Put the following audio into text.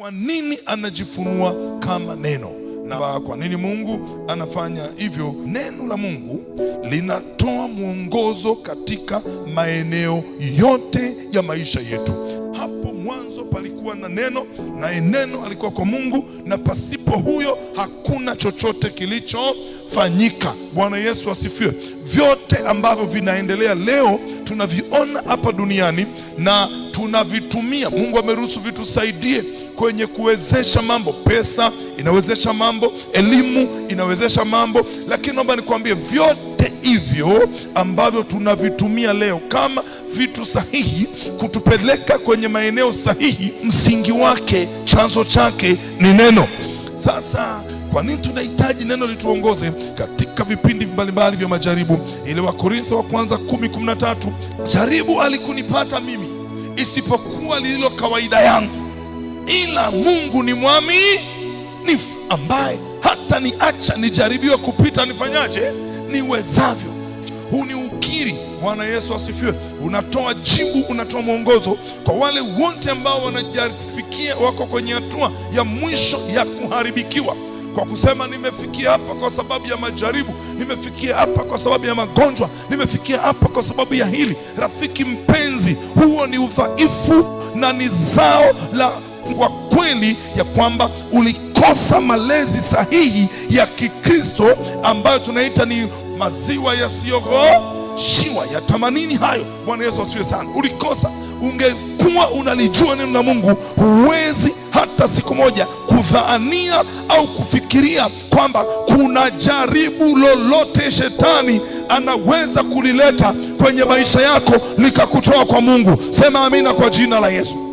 Kwa nini anajifunua kama neno? Na kwa nini Mungu anafanya hivyo? Neno la Mungu linatoa mwongozo katika maeneo yote ya maisha yetu. Hapo mwanzo palikuwa na neno, na neno alikuwa kwa Mungu, na pasipo huyo hakuna chochote kilichofanyika. Bwana Yesu asifiwe. Vyote ambavyo vinaendelea leo tunaviona hapa duniani na tunavitumia. Mungu ameruhusu vitusaidie kwenye kuwezesha mambo. Pesa inawezesha mambo, elimu inawezesha mambo, lakini naomba nikwambie, vyote hivyo ambavyo tunavitumia leo kama vitu sahihi kutupeleka kwenye maeneo sahihi, msingi wake, chanzo chake ni neno. Sasa kwa nini tunahitaji neno lituongoze katika vipindi mbalimbali vya majaribu? Ile Wakorintho wa kwanza 10:13, jaribu alikunipata mimi isipokuwa lililo kawaida yangu, ila Mungu ni mwaminifu, ambaye hata niacha nijaribiwe kupita nifanyaje? Niwezavyo. Huu ni ukiri. Bwana Yesu asifiwe. Unatoa jibu, unatoa mwongozo kwa wale wote ambao wanajafikia, wako kwenye hatua ya mwisho ya kuharibikiwa, kwa kusema nimefikia hapa kwa sababu ya majaribu, nimefikia hapa kwa sababu ya magonjwa, nimefikia hapa kwa sababu ya hili. Rafiki mpenzi, huo ni udhaifu na ni zao la kwa kweli ya kwamba ulikosa malezi sahihi ya Kikristo, ambayo tunaita ni maziwa yasiyoroshiwa ya tamanini hayo. Bwana Yesu asifiwe sana. Ulikosa. Ungekuwa unalijua neno la Mungu, huwezi hata siku moja kudhania au kufikiria kwamba kuna jaribu lolote shetani anaweza kulileta kwenye maisha yako likakutoa kwa Mungu. Sema amina kwa jina la Yesu.